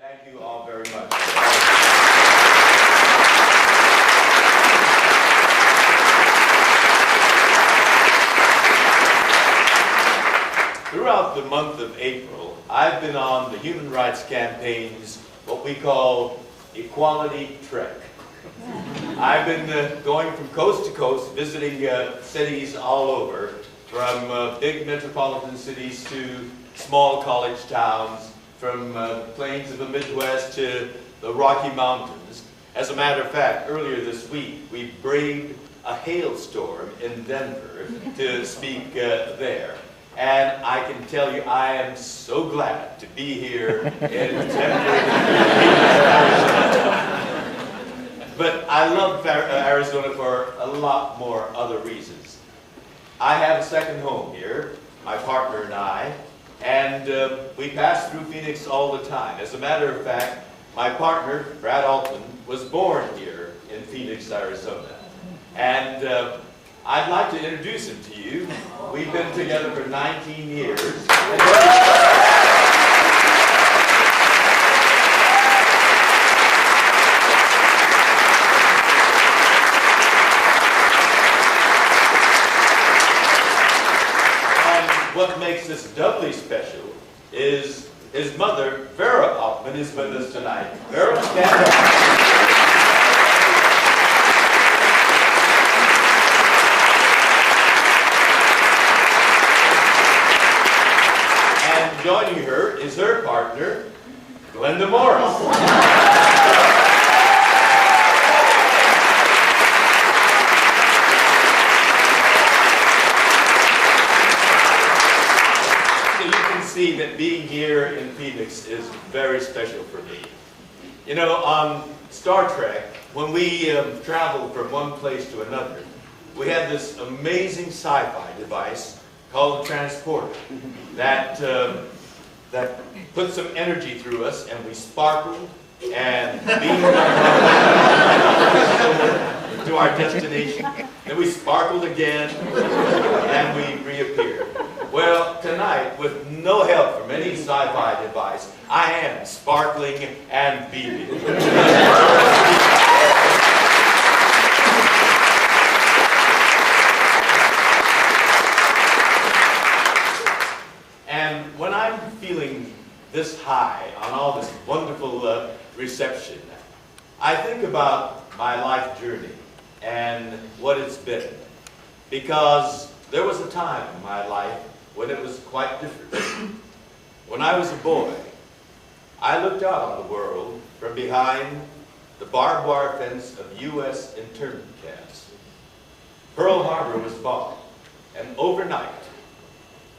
Thank you all very much. Throughout the month of April, I've been on the Human Rights Campaign's what we call Equality Trek. I've been going from coast to coast, visiting cities all over, from big metropolitan cities to small college towns, from the plains of the Midwest to the Rocky Mountains. As a matter of fact, earlier this week, we braved a hailstorm in Denver to speak there. And I can tell you, I am so glad to be here in Denver. But I love Arizona for a lot more other reasons. I have a second home here, my partner and I, and we pass through Phoenix all the time. As a matter of fact, my partner, Brad Altman, was born here in Phoenix, Arizona. And I'd like to introduce him to you. We've been together for 19 years. What makes this doubly special is his mother, Vera Altman, is with us tonight. Vera, stand up. And joining her is her partner, Glenda Morris. See that being here in Phoenix is very special for me. You know, on Star Trek, when we traveled from one place to another, we had this amazing sci-fi device called the transporter that put some energy through us, and we sparkled and beamed to our destination. Then we sparkled again, and we reappeared. Well, tonight, with no help from any sci-fi device, I am sparkling and beaming. And when I'm feeling this high on all this wonderful reception, I think about my life journey and what it's been. Because there was a time in my life when it was quite different. When I was a boy, I looked out on the world from behind the barbed wire fence of U.S. internment camps. Pearl Harbor was bombed, and overnight,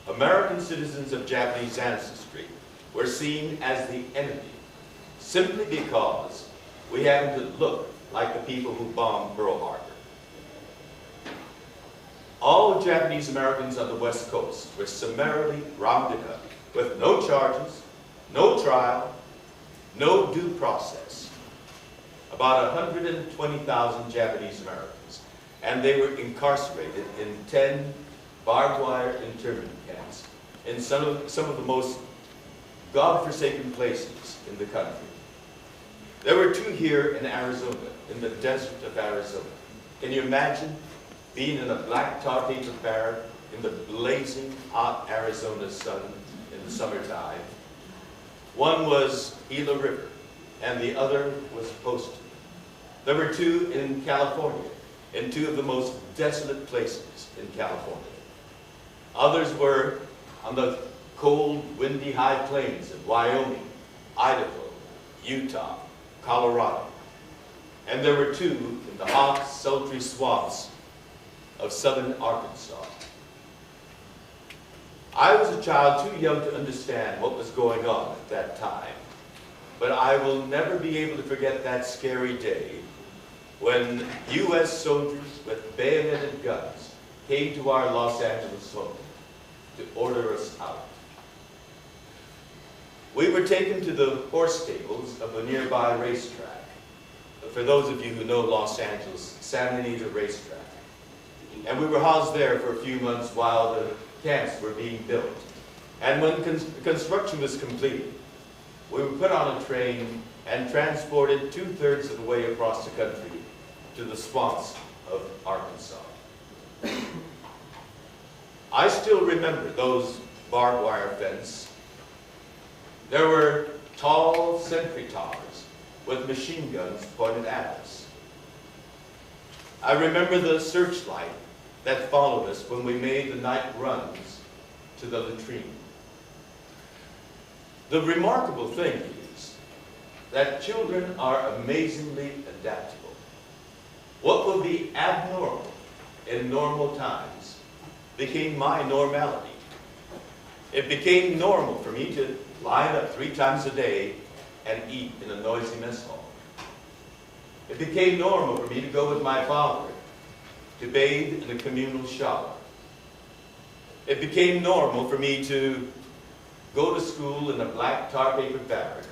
American citizens of Japanese ancestry were seen as the enemy, simply because we happened to look like the people who bombed Pearl Harbor. All Japanese Americans on the West Coast were summarily rounded up with no charges, no trial, no due process. About 120,000 Japanese Americans, and they were incarcerated in 10 barbed wire internment camps in some of the most God-forsaken places in the country. There were two here in Arizona, in the desert of Arizona. Can you imagine being in a black tar paper barrack in the blazing hot Arizona sun in the summertime? One was Gila River, and the other was Poston. There were two in California, in two of the most desolate places in California. Others were on the cold, windy high plains of Wyoming, Idaho, Utah, Colorado. And there were two in the hot, sultry swamps of southern Arkansas. I was a child too young to understand what was going on at that time, but I will never be able to forget that scary day when U.S. soldiers with bayoneted guns came to our Los Angeles home to order us out. We were taken to the horse stables of a nearby racetrack. For those of you who know Los Angeles, Santa Anita Racetrack. And we were housed there for a few months while the camps were being built. And when construction was completed, we were put on a train and transported 2/3 of the way across the country to the swamps of Arkansas. I still remember those barbed wire fences. There were tall sentry towers with machine guns pointed at us. I remember the searchlight that followed us when we made the night runs to the latrine. The remarkable thing is that children are amazingly adaptable. What will be abnormal in normal times became my normality. It became normal for me to line up 3 times a day and eat in a noisy mess hall. It became normal for me to go with my father to bathe in a communal shower. It became normal for me to go to school in a black tar paper barrack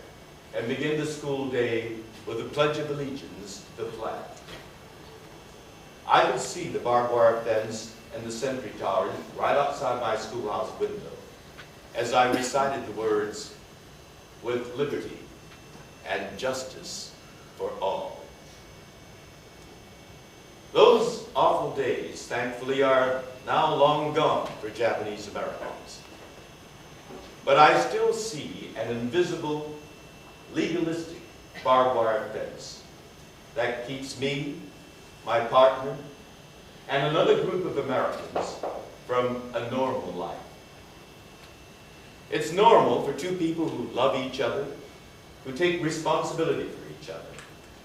and begin the school day with a Pledge of Allegiance to the flag. I could see the barbed wire fence and the sentry towers right outside my schoolhouse window as I recited the words, "with liberty and justice for all." Those awful days, thankfully, are now long gone for Japanese Americans. But I still see an invisible, legalistic barbed wire fence that keeps me, my partner, and another group of Americans from a normal life. It's normal for 2 people who love each other, who take responsibility for each other,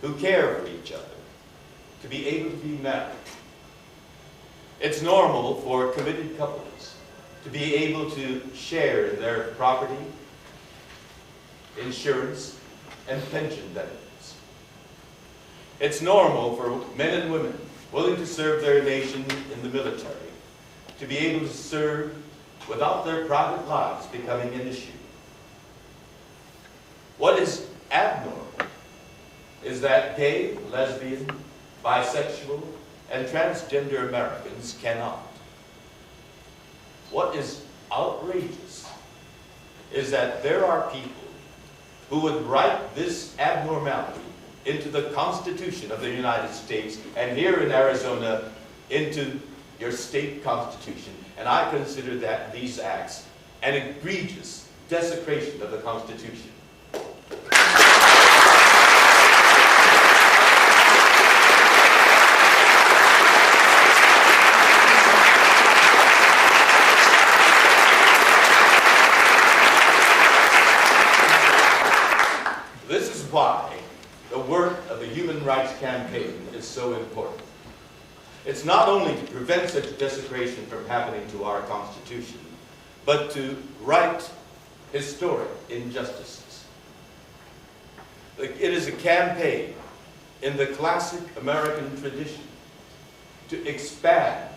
who care for each other, to be able to be married. It's normal for committed couples to be able to share in their property, insurance, and pension benefits. It's normal for men and women willing to serve their nation in the military to be able to serve without their private lives becoming an issue. What is abnormal is that gay, lesbian, bisexual, and transgender Americans cannot. What is outrageous is that there are people who would write this abnormality into the Constitution of the United States, and here in Arizona, into your state constitution. And I consider that these acts an egregious desecration of the Constitution. This is why the work of the Human Rights Campaign is so important. It's not only to prevent such desecration from happening to our Constitution, but to right historic injustices. It is a campaign in the classic American tradition to expand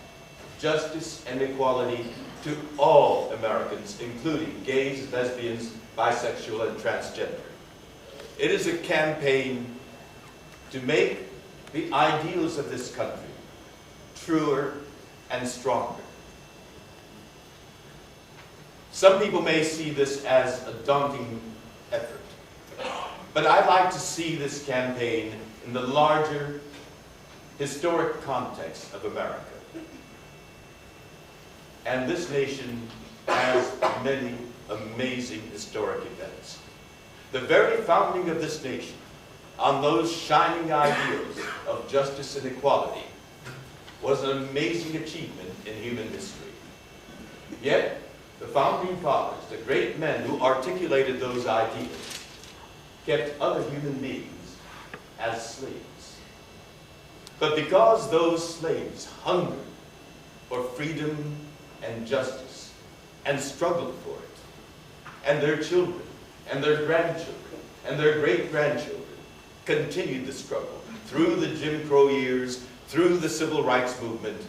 justice and equality to all Americans, including gays, lesbians, bisexual, and transgender. It is a campaign to make the ideals of this country truer and stronger. Some people may see this as a daunting effort, but I'd like to see this campaign in the larger historic context of America. And this nation has many amazing historic events. The very founding of this nation on those shining ideals of justice and equality was an amazing achievement in human history. Yet, the founding fathers, the great men who articulated those ideals, kept other human beings as slaves. But because those slaves hungered for freedom and justice and struggled for it, and their children and their grandchildren and their great-grandchildren continued the struggle through the Jim Crow years, through the Civil Rights Movement,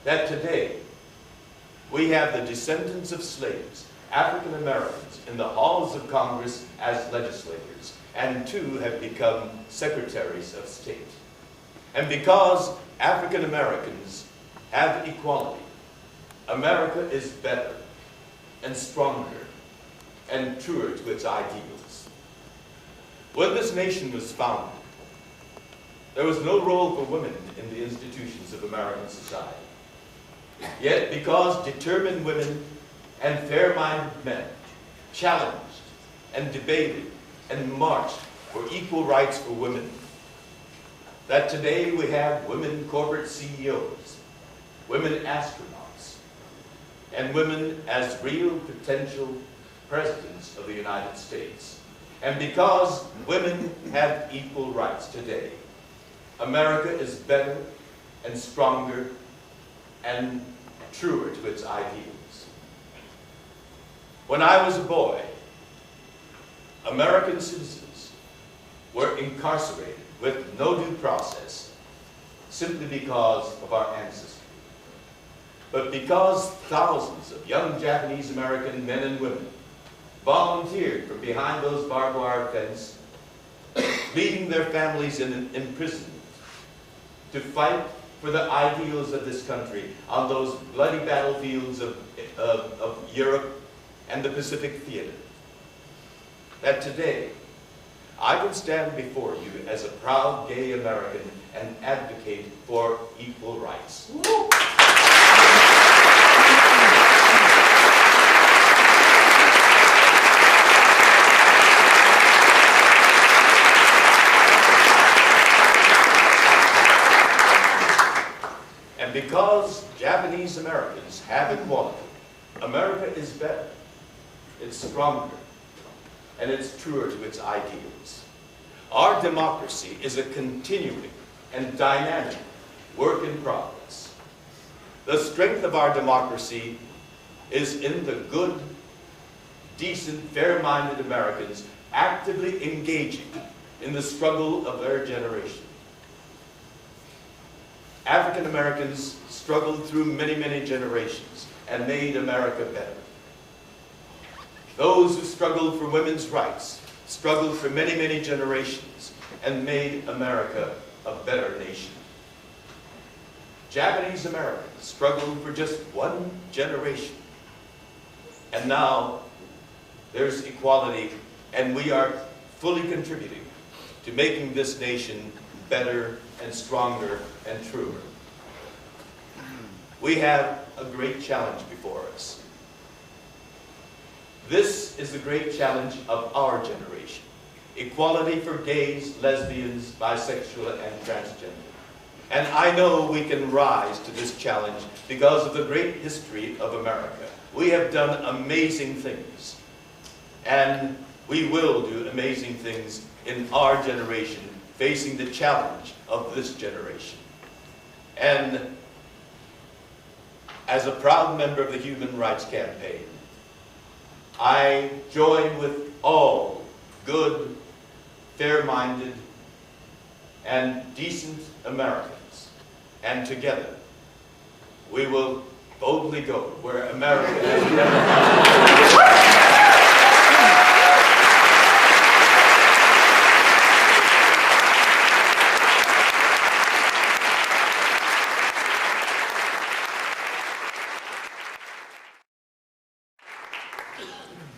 that today we have the descendants of slaves, African Americans, in the halls of Congress as legislators, and 2 have become secretaries of state. And because African Americans have equality, America is better and stronger and truer to its ideals. When this nation was founded, there was no role for women in the institutions of American society. Yet, because determined women and fair-minded men challenged and debated and marched for equal rights for women, that today we have women corporate CEOs, women astronauts, and women as real potential presidents of the United States. And because women have equal rights today, America is better and stronger and truer to its ideals. When I was a boy, American citizens were incarcerated with no due process simply because of our ancestry. But because thousands of young Japanese American men and women volunteered from behind those barbed wire fences, leaving their families in imprisonment to fight for the ideals of this country on those bloody battlefields of Europe and the Pacific theater, that today I can stand before you as a proud gay American and advocate for equal rights. Woo! And because Japanese Americans have equality, America is better, it's stronger, and it's truer to its ideals. Our democracy is a continuing and dynamic work in progress. The strength of our democracy is in the good, decent, fair-minded Americans actively engaging in the struggle of their generation. African Americans struggled through many, many generations and made America better. Those who struggled for women's rights struggled for many, many generations and made America a better nation. Japanese Americans struggled for just one generation. And now there's equality, and we are fully contributing to making this nation better and stronger and truer. We have a great challenge before us. This is the great challenge of our generation. Equality for gays, lesbians, bisexual, and transgender. And I know we can rise to this challenge because of the great history of America. We have done amazing things. And we will do amazing things in our generation, facing the challenge of this generation. And as a proud member of the Human Rights Campaign, I join with all good, fair-minded, and decent Americans, and together we will boldly go where America has never gone.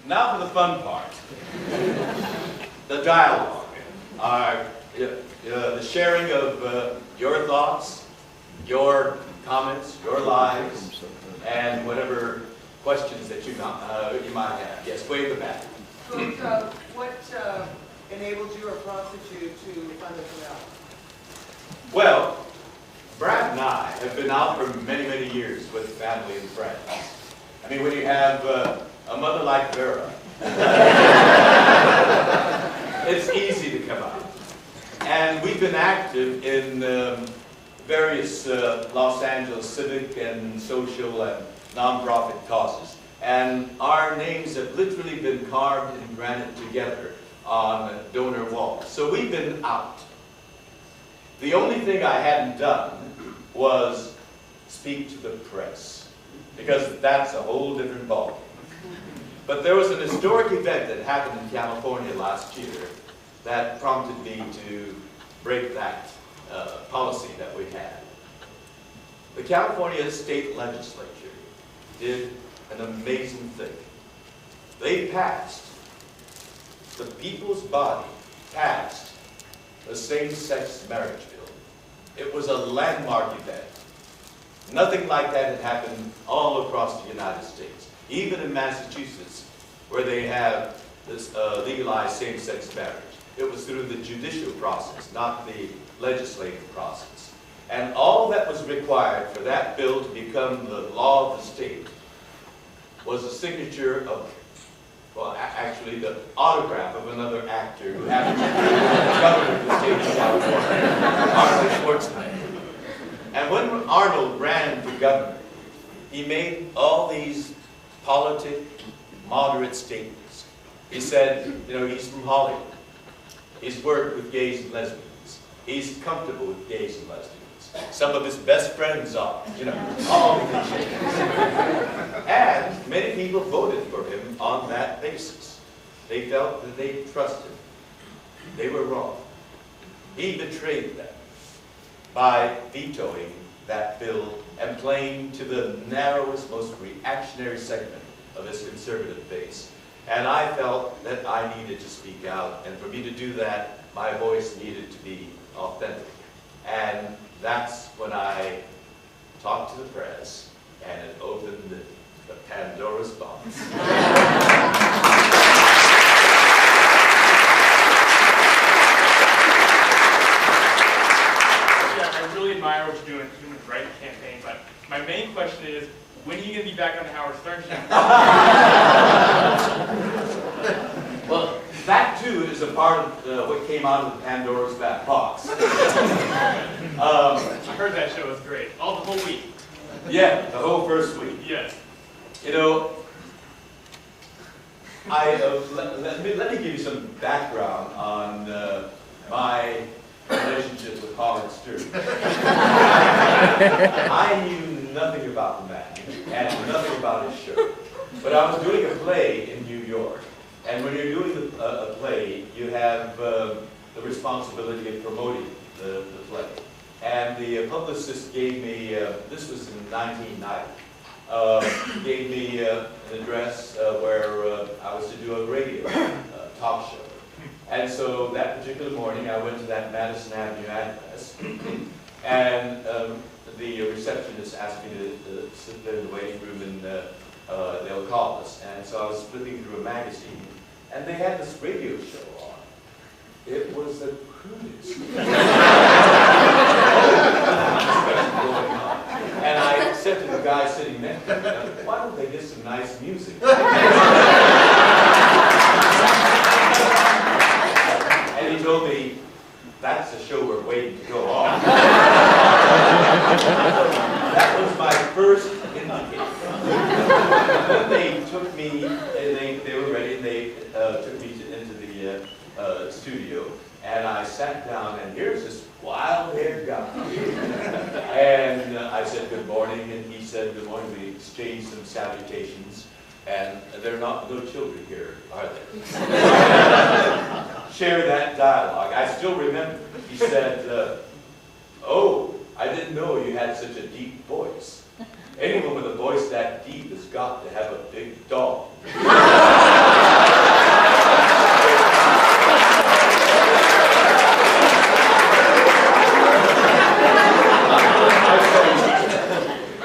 Now for the fun part, the dialogue, the sharing of your thoughts, your comments, your lives, and whatever questions that you might have. Yes, way in the back. What enabled you or prompted you to fund the canal? Well, Brad and I have been out for many, many years with family and friends. I mean, when you have a mother like Vera, it's easy to come out. And we've been active in various Los Angeles civic and social and nonprofit causes. And our names have literally been carved in granite together on donor walls. So we've been out. The only thing I hadn't done was speak to the press, because that's a whole different ballgame. But there was an historic event that happened in California last year that prompted me to break that policy that we had. The California state legislature did an amazing thing. They passed the people's body passed the same-sex marriage bill. It was a landmark event. Nothing like that had happened all across the United States. Even in Massachusetts, where they have this legalized same-sex marriage. It was through the judicial process, not the legislative process. And all that was required for that bill to become the law of the state was the signature of, well, actually the autograph of another actor who happened to be the governor of the state of California, Arnold Schwarzenegger. And when Arnold ran for governor, he made all these politic, moderate statements. He said, you know, he's from Hollywood. He's worked with gays and lesbians. He's comfortable with gays and lesbians. Some of his best friends are, you know, all of these things. And many people voted for him on that basis. They felt that they trusted him. They were wrong. He betrayed them by vetoing that bill and playing to the narrowest, most reactionary segment of his conservative base. And I felt that I needed to speak out, and for me to do that, my voice needed to be authentic. And that's when I talked to the press, and it opened the Pandora's box. I really admire what you're doing in the Human Rights Campaign, but my main question is, when are you going to be back on the Howard Stern show? Well, that too is a part of what came out of the Pandora's box. I heard that show was great. All the whole week. Yeah, the whole first week. Yes. You know, let me give you some background on my relationship with Howard Stern. I knew nothing about the man and nothing about his show. But I was doing a play in New York. And when you're doing a play, you have the responsibility of promoting the play. And the publicist gave me, this was in 1990, gave me an address where I was to do a radio talk show. And so that particular morning, I went to that Madison Avenue address, and the receptionist asked me to sit there in the waiting room, and they'll call us. And so I was flipping through a magazine, and they had this radio show on. It was the crudest. And I said to the guy sitting next to me, why don't they get some nice music? And he told me, that's the show we're waiting to go on. That was my first indicator. Then they took me, and they were ready, and they took me into the studio, and I sat down, and here's this wild-haired guy. And I said, good morning, and he said, good morning. We exchanged some salutations, and there are no children here, are there? Share that dialogue. I still remember. He said, oh, I didn't know you had such a deep voice. Anyone with a voice that deep has got to have a big dog.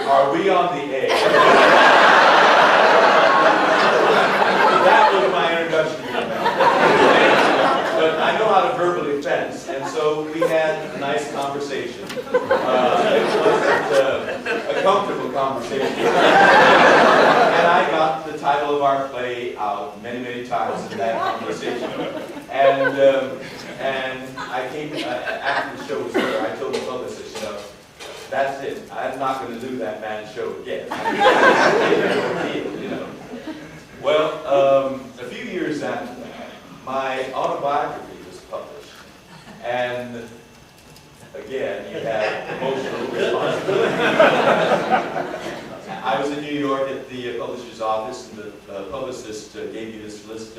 Are we on the air? That was my introduction to him. But I know how to verbally fence, and so we had a nice conversation. It wasn't a comfortable conversation. And I got the title of our play out many, many times in that conversation. And I came, after the show was over, I told the publicist, you know, that's it. I'm not going to do that man's show again. You know. Well, a few years after that, my autobiography was published. And again, you have emotional responsibility. I was in New York at the publisher's office, and the publicist gave me this list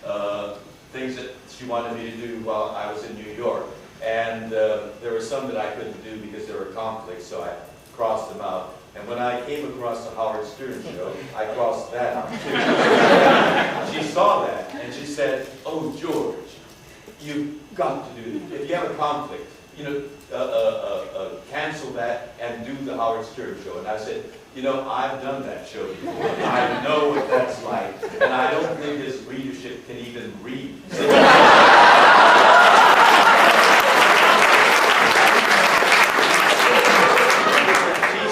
of things that she wanted me to do while I was in New York. And there were some that I couldn't do because there were conflicts, so I crossed them out. And when I came across the Howard Stern show, I crossed that out too. She saw that, and she said, oh, George, you've got to do it. If you have a conflict, you know, cancel that and do the Howard Stern show. And I said, you know, I've done that show before. I know what that's like, and I don't think his readership can even read. She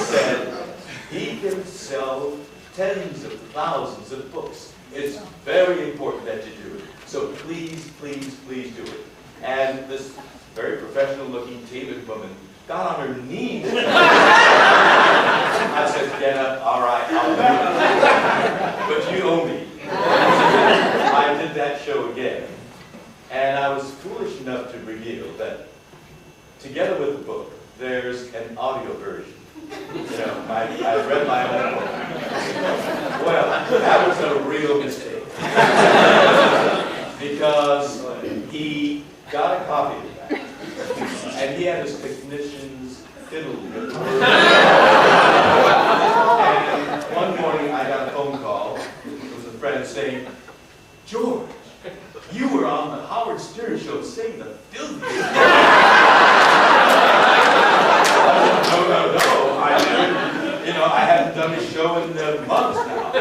said, he can sell tens of thousands of books. It's very important that you do it. So please, please, please do it. And this very professional-looking, tailored woman got on her knees. I said, get up, all right, I'll do it. But you owe me. I did that show again. And I was foolish enough to reveal that together with the book, there's an audio version. You know, I read my own book. Well, that was a real mistake. Because he got a copy of that. And he had his technicians fiddle with it. And one morning I got a phone call. It was a friend saying, George, you were on the Howard Stern show saying the filthiest. No. I never, you know, I haven't done a show in months now.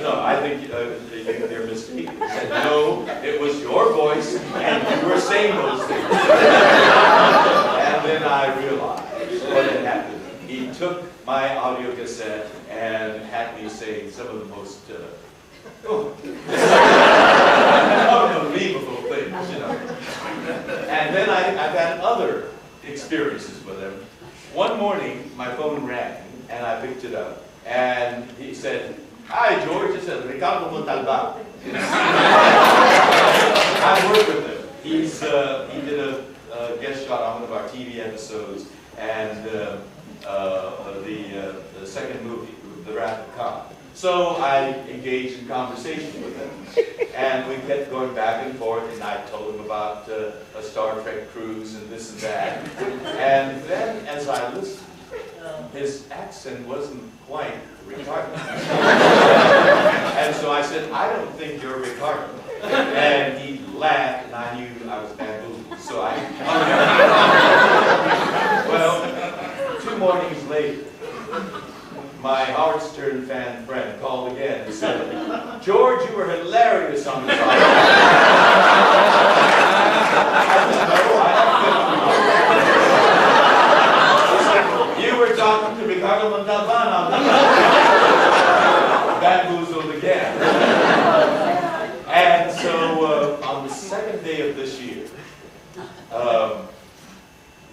No, I think they're mistaken. He said, no, it was your voice, and you were saying those things. And then I realized what had happened. He took my audio cassette and had me say some of the most unbelievable things, you know. And then I've had other experiences with him. One morning, my phone rang, and I picked it up, and he said, hi, George, it says Ricardo Montalban. I worked with him. He did a guest shot on one of our TV episodes, and the second movie, The Wrath of Khan. So I engaged in conversation with him, and we kept going back and forth, and I told him about a Star Trek cruise and this and that. And then, as I listened, his accent wasn't quite Ricardo. And so I said, I don't think you're Ricardo. And he laughed, and I knew I was bamboozled, so I well, 2 mornings later, my Howard Stern fan friend called again and said, George, you were hilarious on the side. I said, no, I don't. He said, you were talking to Ricardo Montalban on the side. Bamboozled again. And so on the second day of this year,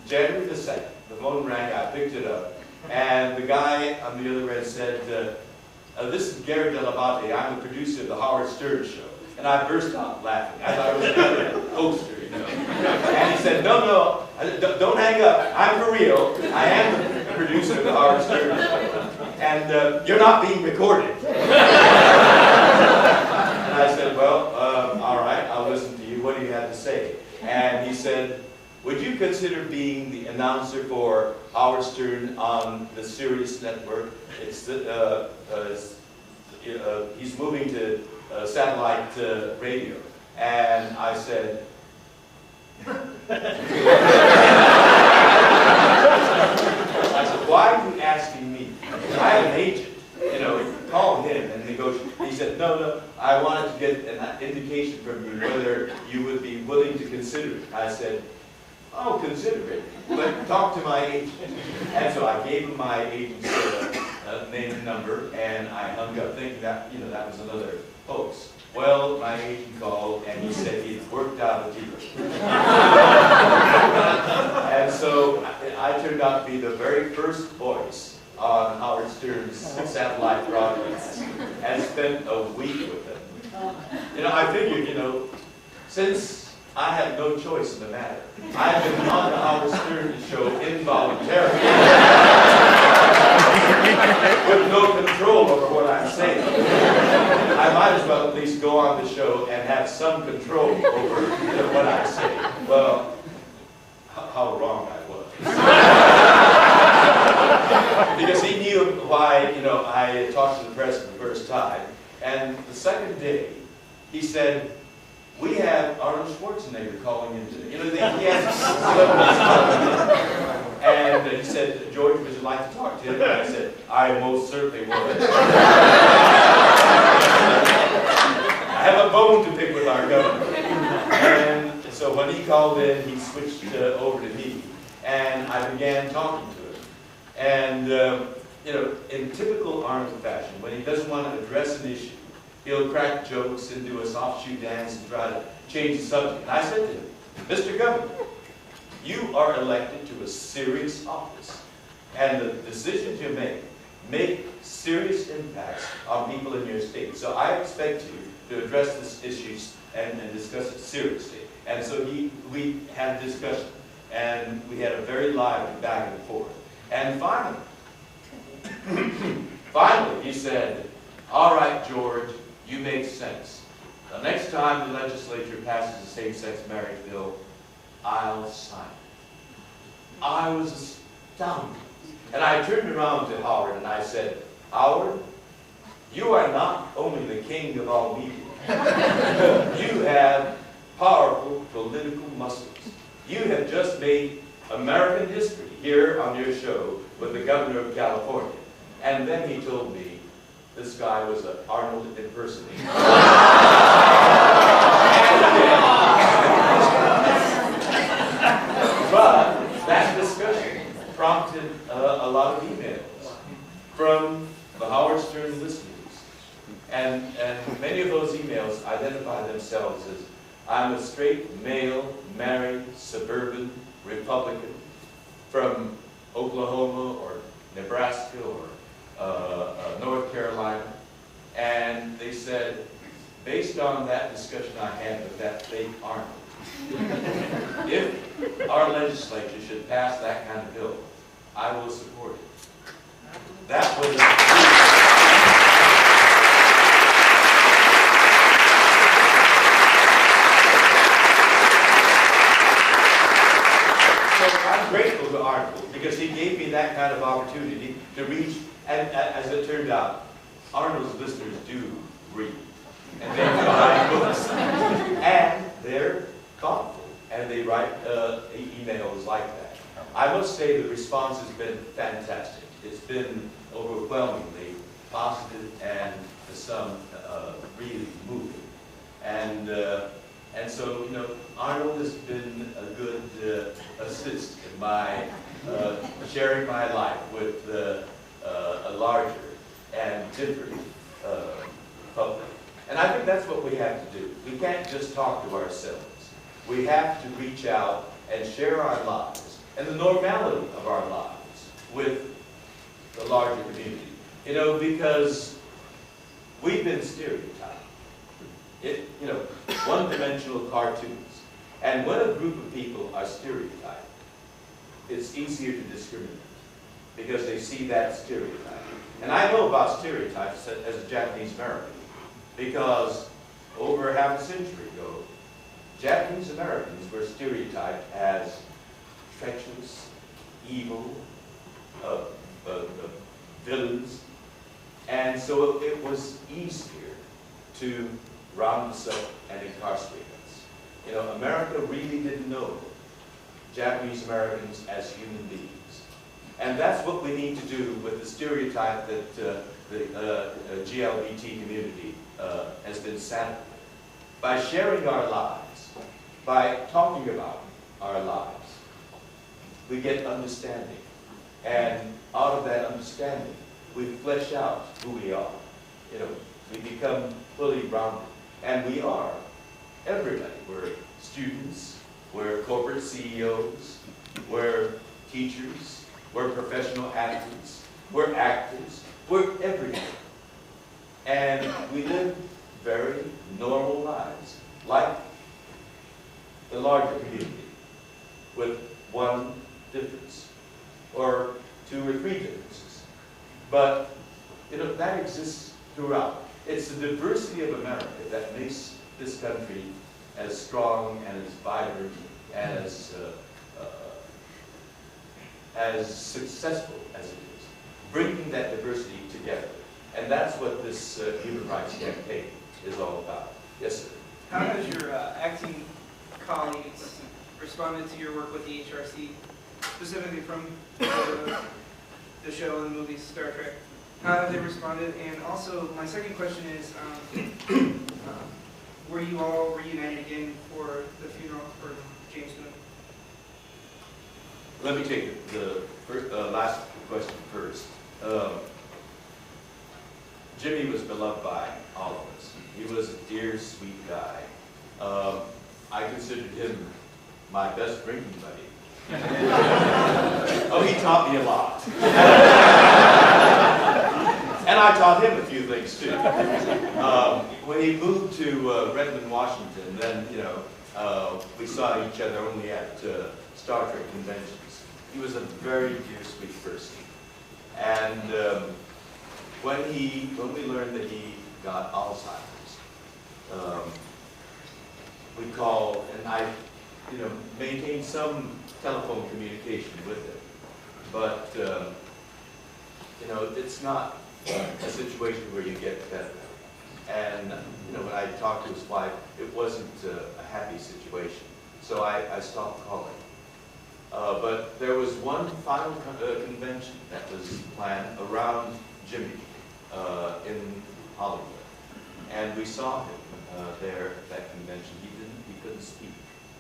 January the 2nd, the phone rang, I picked it up. And the guy on the other end said, this is Gary Delabate, I'm the producer of the Howard Stern show. And I burst out laughing. I thought it was another poster, you know. And he said, no, don't hang up. I'm for real. I am the producer of the Howard Stern show. And you're not being recorded. And I said, well, all right, I'll listen to you. What do you have to say? And he said, would you consider being the announcer for Howard Stern on the Sirius network? It's he's moving to satellite radio. And I said, why are you asking me? I have an agent. You know, call him and negotiate. He said, no, I wanted to get an indication from you whether you would be willing to consider it. I said, oh, consider it, but talk to my agent. And so I gave him my agent's name and number, and I hung up thinking that, you know, that was another hoax. Well, my agent called, and he said he'd worked out a deal. And so I turned out to be the very first voice on Howard Stern's satellite broadcast, and spent a week with him. You know, I figured, you know, since I had no choice in the matter, I've been on the Howard Stern show involuntarily, with no control over what I'm saying. I might as well at least go on the show and have some control over, you know, what I say. Well, how wrong I was. Because he knew why, you know, I talked to the press for the first time. And the second day, he said, we have Arnold Schwarzenegger calling in today. You know, he has and he said, George, would you like to talk to him? And I said, I most certainly would. I have a bone to pick with our governor. And so when he called in, he switched over to me, and I began talking to him. And, you know, in typical Arnold fashion, when he doesn't want to address an issue, he'll crack jokes and do a soft shoe dance and try to change the subject. And I said to him, Mr. Governor, you are elected to a serious office, and the decisions you make serious impacts on people in your state. So I expect you to address these issues and discuss it seriously. And so we had a discussion, and we had a very lively back and forth. And finally, he said, all right, George, you make sense. The next time the legislature passes a same-sex marriage bill, I'll sign it. I was astounded. And I turned around to Howard and I said, Howard, you are not only the king of all media. You have powerful political muscles. You have just made American history here on your show with the governor of California. And then he told me this guy was an Arnold impersonator. But that discussion prompted a lot of emails from the Howard Stern listeners. And many of those emails identify themselves as, I'm a straight, male, married, suburban Republican from Oklahoma or Nebraska or North Carolina. And they said, based on that discussion I had with that fake Arnold, if our legislature should pass that kind of bill, I will support it. That was so I'm grateful to Arnold because he gave me that kind of opportunity to reach, and as it turned out, Arnold's listeners do read. And they buy books. And they're thoughtful. And they write emails like that. I must say the response has been fantastic. It's been overwhelmingly positive and to some really moving. And so, you know, Arnold has been a good assist in my sharing my life with a larger and different public. And I think that's what we have to do. We can't just talk to ourselves. We have to reach out and share our lives and the normality of our lives with the larger community. You know, because we've been stereotyped. You know, one-dimensional cartoons. And when a group of people are stereotyped, it's easier to discriminate because they see that stereotype. And I know about stereotypes as a Japanese American because over half a century ago, Japanese Americans were stereotyped as treacherous, evil, villains, and so it was easier to round us up and incarcerate us. You know, America really didn't know Japanese Americans as human beings. And that's what we need to do with the stereotype that the GLBT community has been saddled with. By sharing our lives, by talking about our lives, we get understanding. And out of that understanding, we flesh out who we are. You know, we become fully rounded. And we are everybody. We're students, we're corporate CEOs, we're teachers, we're professional athletes, we're actors, we're everything. And we live very normal lives, like the larger community, with one difference, or two or three differences. But, you know, that exists throughout. It's the diversity of America that makes this country as strong and as vibrant and as successful as it is, bringing that diversity together. And that's what this human rights campaign is all about. Yes, sir. How does your colleagues responded to your work with the HRC, specifically from the show and the movies Star Trek? How have they responded? And also, my second question is, were you all reunited again for the funeral for James Moon? Let me take the last question first. Jimmy was beloved by all of us. He was a dear, sweet guy. I considered him my best drinking buddy. Oh, he taught me a lot. And I taught him a few things too. When he moved to Redmond, Washington, then, we saw each other only at Star Trek conventions. He was a very dear, sweet person. And when we learned that he got Alzheimer's, we called, and I, maintained some telephone communication with him. But, it's not a situation where you get better. And, when I talked to his wife, it wasn't a happy situation. So I stopped calling. But there was one final convention that was planned around Jimmy in Hollywood. And we saw him there at that convention. He couldn't speak.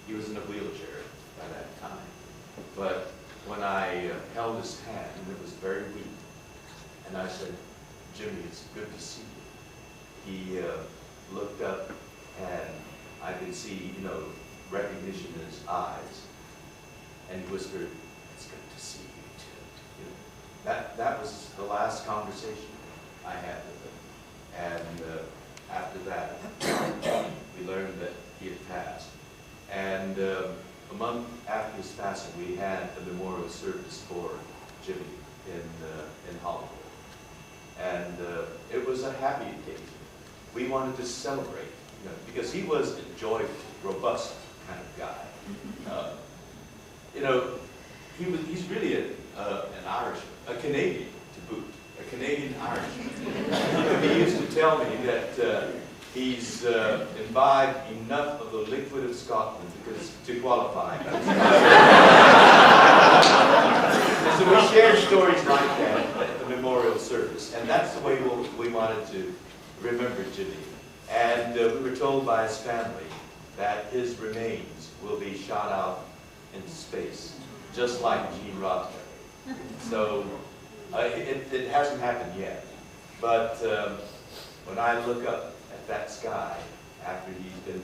He was in a wheelchair by that time. But when I held his hand, it was very weak. And I said, "Jimmy, it's good to see you." He looked up, and I could see, recognition in his eyes. And he whispered, "It's good to see you too." That was the last conversation I had with him. And after that, we learned that he had passed. And a month after his passing, we had a memorial service for Jimmy in Hollywood. And it was a happy occasion. We wanted to celebrate, because he was a joyful, robust kind of guy. He's really an Irishman, a Canadian to boot, a Canadian Irishman. He used to tell me that he's imbibed enough of the liquid of Scotland to qualify. So we shared stories like that at the memorial service, and that's the way we wanted to remember Jimmy. And we were told by his family that his remains will be shot out into space, just like Gene Roddenberry. So it hasn't happened yet, but when I look up at that sky after he's been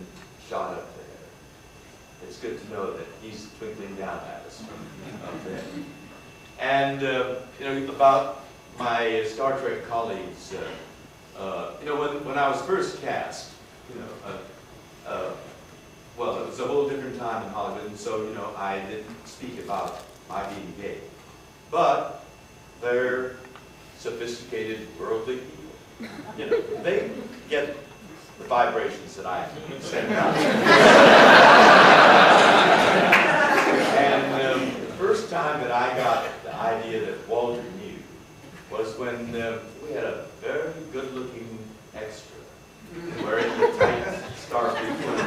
shot up there, it's good to know that he's twinkling down at us from up there. And about my Star Trek colleagues, when I was first cast, well, it was a whole different time in Hollywood, and so, I didn't speak about my being gay. But they're sophisticated, worldly people. They get the vibrations that I send out. And the first time that I got the idea that Walter knew was when we had a very good-looking extra wearing the tight Starfleet uniform.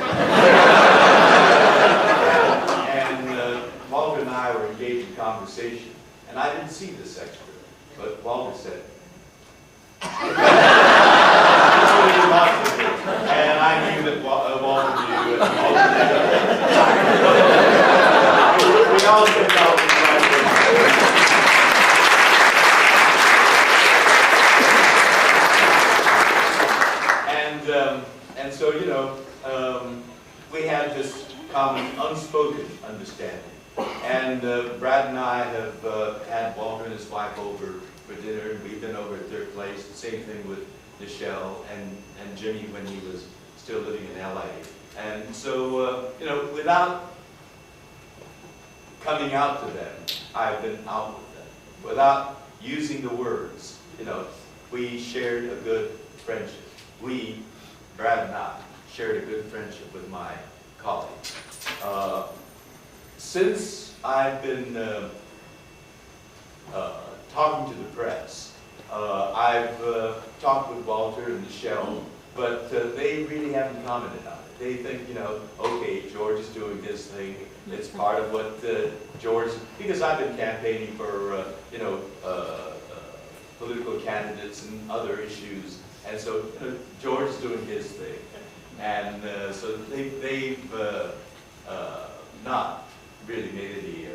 And Walter and I were engaged in conversation, and I didn't see this extra, but Walter said, and I knew that Walter knew, and Walter did. We all picked out the and so, we had this common unspoken understanding. And Brad and I have had Walter and his wife over for dinner, and we've been over at their place. The same thing with Nichelle and Jimmy when he was still living in LA. And so, without coming out to them, I've been out with them. Without using the words, we shared a good friendship. We, Brad and I, shared a good friendship with my colleagues. Since I've been talking to the press, I've talked with Walter and Nichelle but they really haven't commented on it. They think, you know, okay, George is doing his thing. It's part of what George, because I've been campaigning for, you know, political candidates and other issues, and so George is doing his thing. And so they've not really made any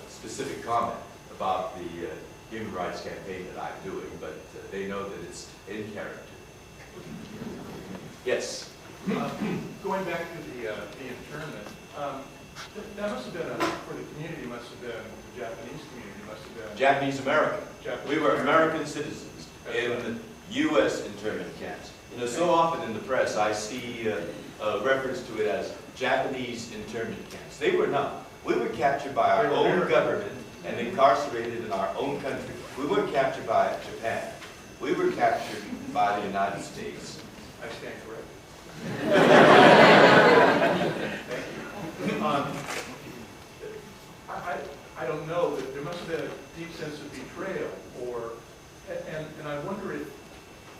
specific comment about the human rights campaign that I'm doing, but they know that it's in character. Yes? Going back to the internment, that must have been, for the community, must have been, the Japanese community must have been... Japanese American. We were American citizens in right. U.S. internment camps. You know, so often in the press I see reference to it as Japanese internment camps. They were not. We were captured by our own government and incarcerated in our own country. We weren't captured by Japan. We were captured by the United States. I stand corrected. Thank you. I don't know, there must have been a deep sense of betrayal, and I wonder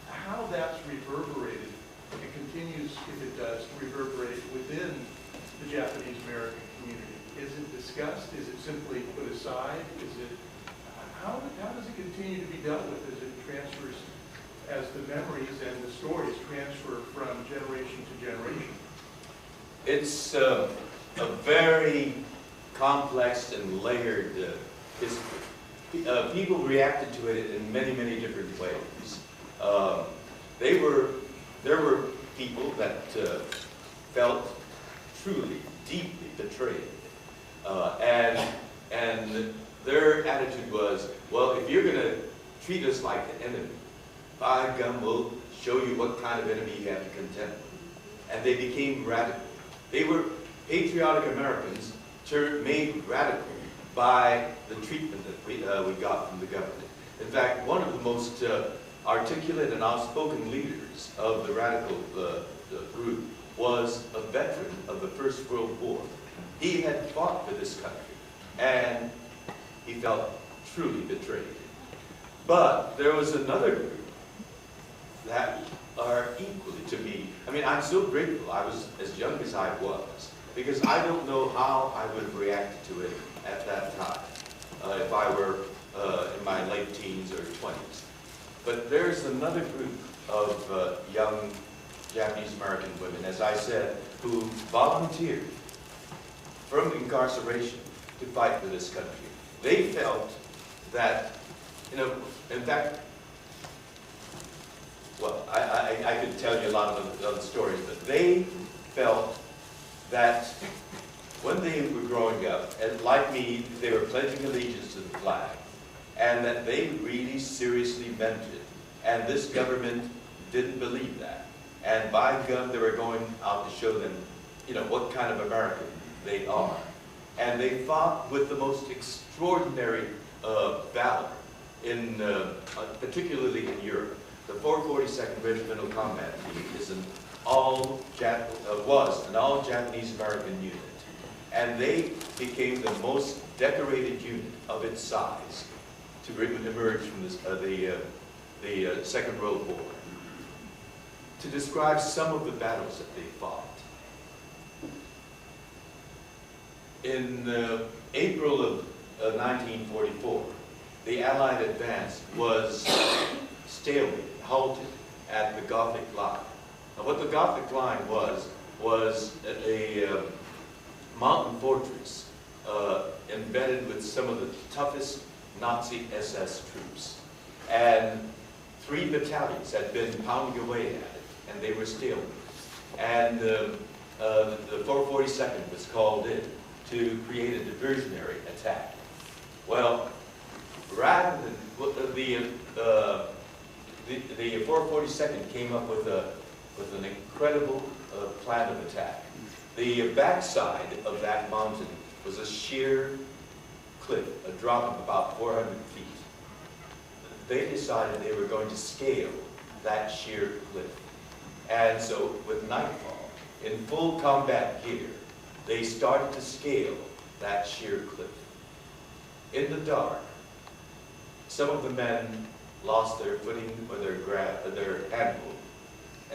how that's reverberated and continues, if it does, to reverberate within the Japanese American community. Is it discussed? Is it simply put aside? How does it continue to be dealt with as it transfers, as the memories and the stories transfer from generation to generation? It's a very complex and layered history. People reacted to it in many, many different ways. There were people that felt truly, deeply betrayed. And their attitude was, well, if you're going to treat us like the enemy, by gum, we'll show you what kind of enemy you have to contend with. And they became radical. They were patriotic Americans made radical by the treatment that we got from the government. In fact, one of the most articulate and outspoken leaders of the radical group was a veteran of the First World War. He had fought for this country, and he felt truly betrayed. But there was another group that are equally to me. I mean, I'm so grateful I was as young as I was, because I don't know how I would have reacted to it at that time, if I were in my late teens or 20s. But there's another group of young Japanese American women, as I said, who volunteered from incarceration to fight for this country. They felt that, you know, in fact, well, I could tell you a lot of other stories, but they felt that when they were growing up, and like me, they were pledging allegiance to the flag, and that they really seriously meant it. And this government didn't believe that. And by gum, they were going out to show them, you know, what kind of American they are. And they fought with the most extraordinary valor, particularly in Europe. The 442nd Regimental Combat Team was an all Japanese American unit. And they became the most decorated unit of its size to emerge from this, the Second World War. To describe some of the battles that they fought. In April of 1944, the Allied advance was stalemated, halted at the Gothic Line. Now, what the Gothic Line was a mountain fortress embedded with some of the toughest Nazi SS troops. And 3 battalions had been pounding away at it, and they were stalemated. And the 442nd was called in to create a diversionary attack. Well, rather than the 442nd came up with an incredible plan of attack. The backside of that mountain was a sheer cliff, a drop of about 400 feet. They decided they were going to scale that sheer cliff. And so with nightfall, in full combat gear, they started to scale that sheer cliff. In the dark, some of the men lost their footing or their handhold,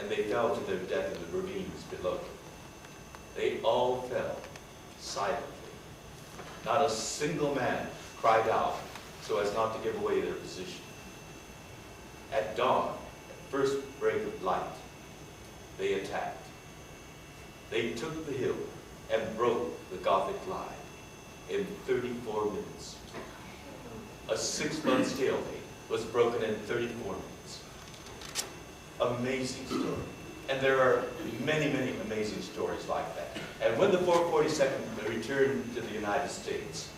and they fell to their death in the ravines below. They all fell silently. Not a single man cried out so as not to give away their position. At dawn, at first break of light, they attacked. They took the hill and broke the Gothic line in 34 minutes. A 6-month stalemate was broken in 34 minutes. Amazing story. And there are many, many amazing stories like that. And when the 442nd returned to the United States,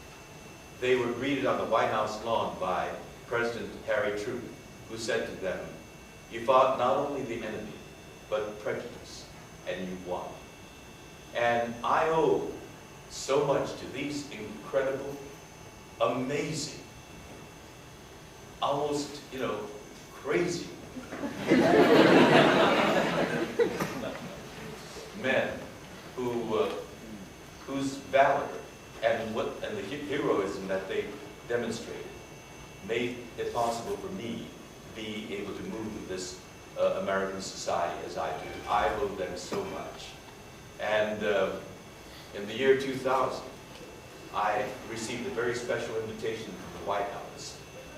they were greeted on the White House lawn by President Harry Truman, who said to them, "You fought not only the enemy, but prejudice, and you won." And I owe so much to these incredible, amazing, almost, crazy men whose valor and the heroism that they demonstrated made it possible for me to be able to move in this American society as I do. I owe them so much. And in the year 2000, I received a very special invitation from the White House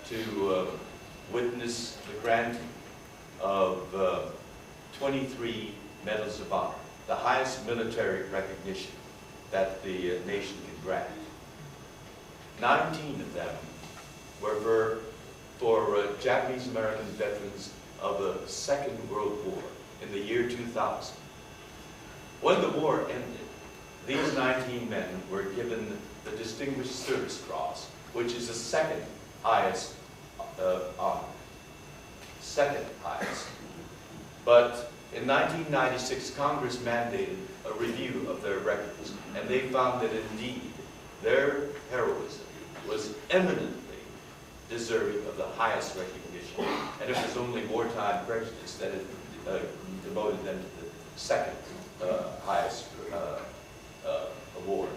to witness the granting of 23 Medals of Honor, the highest military recognition that the nation can grant. 19 of them were for Japanese American veterans of the Second World War in the year 2000. When the war ended, these 19 men were given the Distinguished Service Cross, which is the second highest honor. Second highest. But in 1996, Congress mandated a review of their records, and they found that indeed their heroism was eminently deserving of the highest recognition. And it was only wartime prejudice that had demoted them to the second highest award.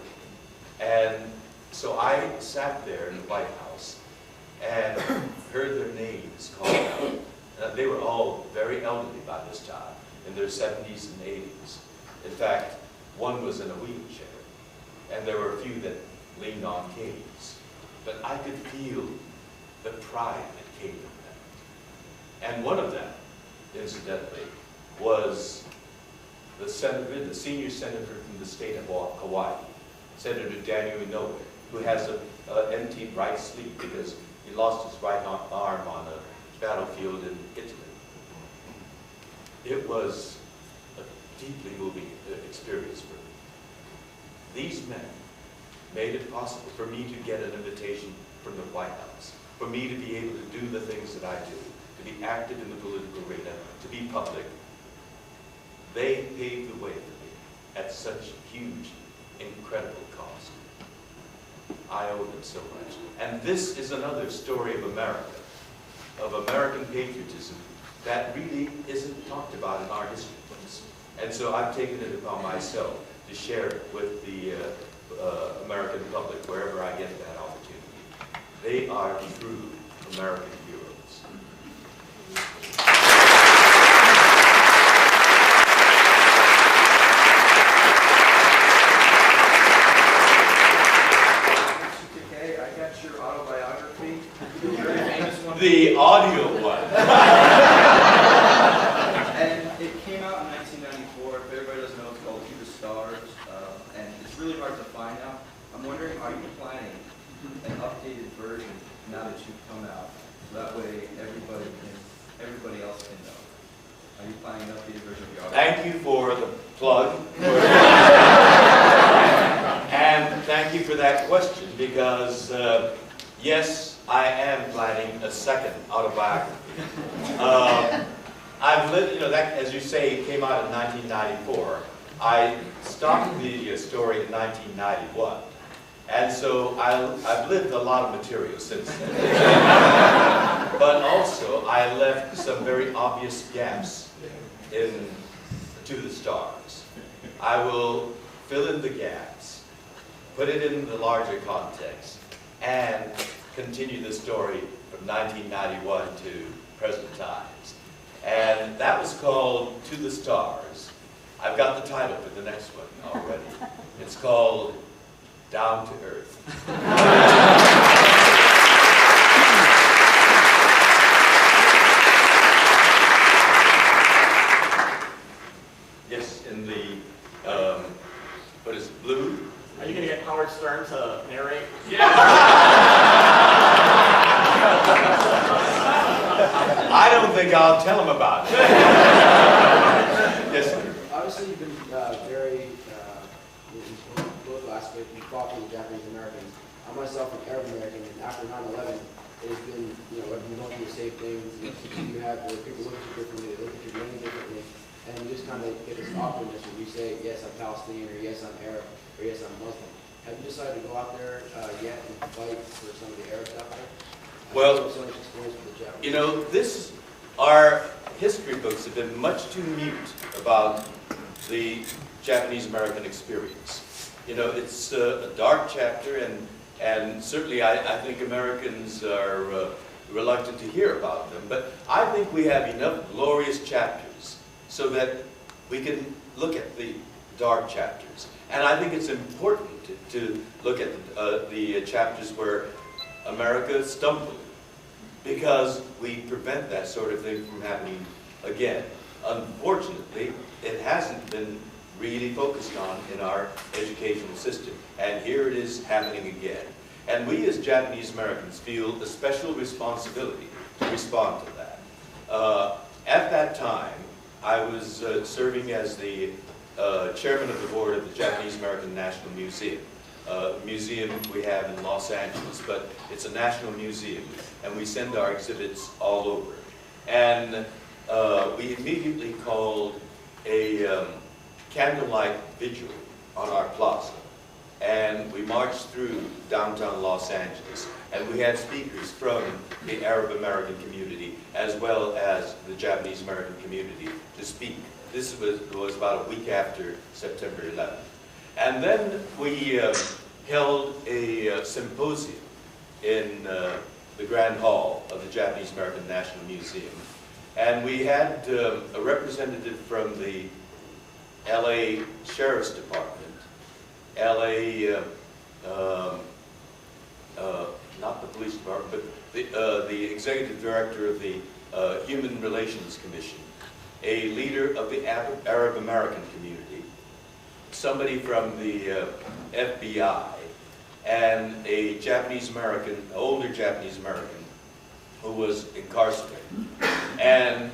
And so I sat there in the White House and heard their names called out. They were all very elderly by this time, in their 70s and 80s. In fact, one was in a wheelchair, and there were a few that leaned on canes. But I could feel the pride that came from them. And one of them, incidentally, was the senator, the senior senator from the state of Hawaii, Senator Daniel Inouye, who has an empty right sleeve because he lost his right arm on a battlefield in Italy. It was a deeply moving experience for me. These men made it possible for me to get an invitation from the White House, for me to be able to do the things that I do, to be active in the political arena, to be public. They paved the way for me at such huge, incredible cost. I owe them so much. And this is another story of America, of American patriotism that really isn't talked about in our history books. And so I've taken it upon myself to share it with the American public wherever I get that opportunity. They are true American heroes. Takei, I got your autobiography, the very famous one. The audio one. And it came out in 1994. If everybody doesn't know, it's called To the Stars, and it's really hard to find now. I'm wondering, are you planning an updated version now that you've come out, so that way everybody else can know? Are you planning an updated version of your audio? Thank you for the plug. And thank you for that question, because yes, I am planning a second autobiography. I've lived, that, as you say, it came out in 1994. I stopped the story in 1991. And so I've lived a lot of material since then. But also, I left some very obvious gaps in To the Stars. I will fill in the gaps, put it in the larger context, and continue the story from 1991 to present times. And that was called To the Stars. I've got the title for the next one already. It's called Down to Earth. Yes, in the, what is it, blue? Are you going to get Howard Stern to narrate? I don't think I'll tell him about it. Yes, sir. Obviously, you've been very political aspect. You fought for the Japanese Americans. I myself am Arab American, and after 9/11, it has been, I've been going through the same things. You have where people look at you differently, they look at your name differently, and you just kind of get this awkwardness when you say, yes, I'm Palestinian, or yes, I'm Arab, or yes, I'm Muslim. Have you decided to go out there yet and fight for some of the Arabs out there? Well, so much experience with the Japanese. Our history books have been much too mute about the Japanese American experience. It's a dark chapter, and certainly I think Americans are reluctant to hear about them. But I think we have enough glorious chapters so that we can look at the dark chapters. And I think it's important to look at the chapters where America stumbled, because we prevent that sort of thing from happening again. Unfortunately, it hasn't been really focused on in our educational system, and here it is happening again. And we as Japanese Americans feel a special responsibility to respond to that. At that time, I was serving as the chairman of the board of the Japanese American National Museum. Museum we have in Los Angeles, but it's a national museum, and we send our exhibits all over. And we immediately called a candlelight vigil on our plaza, and we marched through downtown Los Angeles, and we had speakers from the Arab American community as well as the Japanese American community to speak. This was about a week after September 11th. And then we held a symposium in the Grand Hall of the Japanese American National Museum. And we had a representative from the LA Sheriff's Department, LA, not the police department, but the executive director of the Human Relations Commission, a leader of the Arab American community, somebody from the FBI, and a Japanese American, older Japanese American, who was incarcerated. And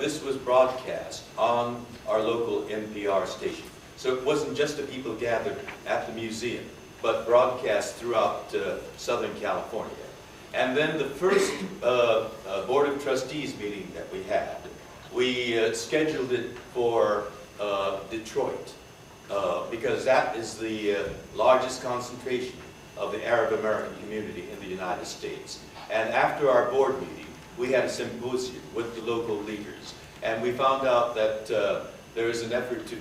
this was broadcast on our local NPR station. So it wasn't just the people gathered at the museum, but broadcast throughout Southern California. And then the first Board of Trustees meeting that we had, we scheduled it for Detroit, because that is the largest concentration of the Arab American community in the United States. And after our board meeting, we had a symposium with the local leaders, and we found out that there is an effort to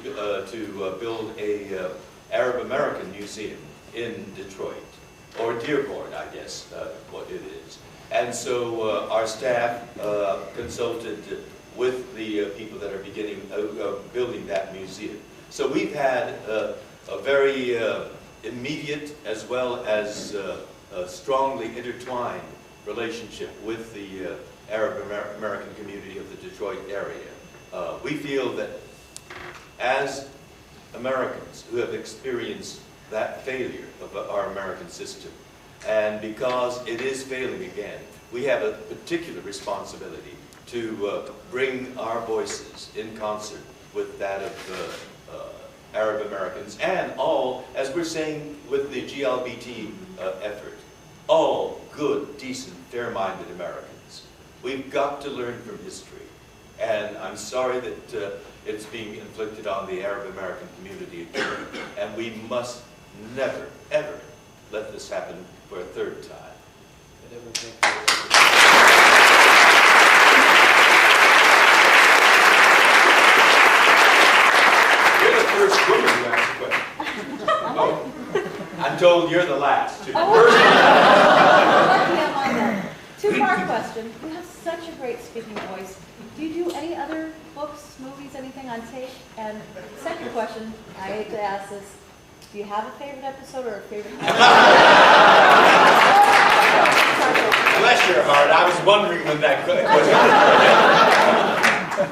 build a Arab American museum in Detroit, or Dearborn, I guess, what it is. And so our staff consulted with the people that are building that museum. So we've had a very immediate as well as a strongly intertwined relationship with the Arab American community of the Detroit area. We feel that as Americans who have experienced that failure of our American system, and because it is failing again, we have a particular responsibility to bring our voices in concert with that of Arab Americans, and all, as we're saying with the GLBT effort, all good, decent, fair-minded Americans. We've got to learn from history, and I'm sorry that it's being inflicted on the Arab American community again, and we must never, ever let this happen for a third time. You're the first woman who asked a question. Oh, I'm told you're the last, too. Two two-part question. You have such a great speaking voice. Do you do any other books, movies, anything on tape? And second question, I hate to ask this, do you have a favorite episode or a favorite? Bless your heart, I was wondering when that question.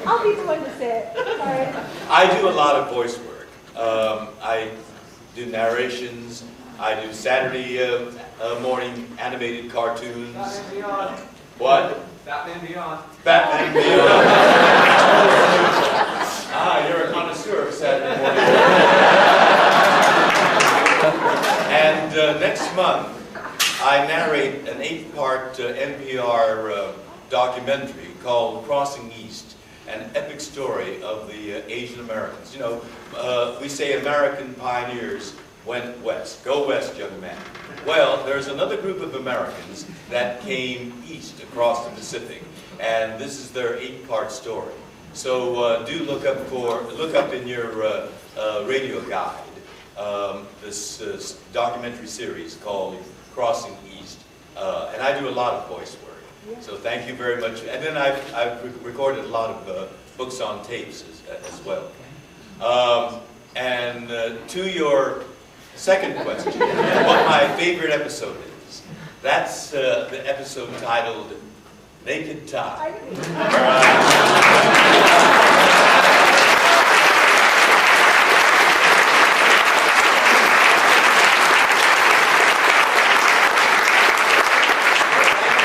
I'll be the one to say it. Sorry. I do a lot of voice work. I do narrations. I do Saturday morning animated cartoons. Batman Beyond. What? Batman Beyond. Batman Beyond. You're a connoisseur of Saturday morning. And next month, I narrate an 8-part NPR documentary called Crossing East, an epic story of the Asian Americans. You know, we say American pioneers went west. Go west, young man. Well, there's another group of Americans that came east across the Pacific, and this is their 8-part story. So do look up in your radio guide this documentary series called Crossing East, and I do a lot of voice work. So thank you very much. And then I've recorded a lot of books on tapes as well. And to your second question, what my favorite episode is, that's the episode titled Naked Tie. Thank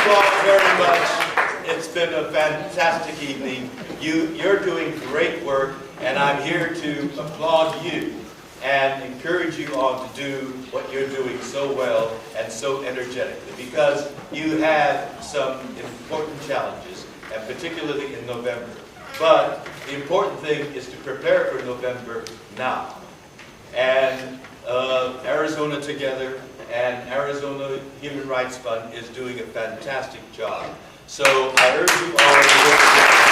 you all very much. It's been a fantastic evening. You're doing great work, and I'm here to applaud you and encourage you all to do what you're doing so well and so energetically, because you have some important challenges, and particularly in November. But the important thing is to prepare for November now. And Arizona Together and Arizona Human Rights Fund is doing a fantastic job. So I urge you all to work together.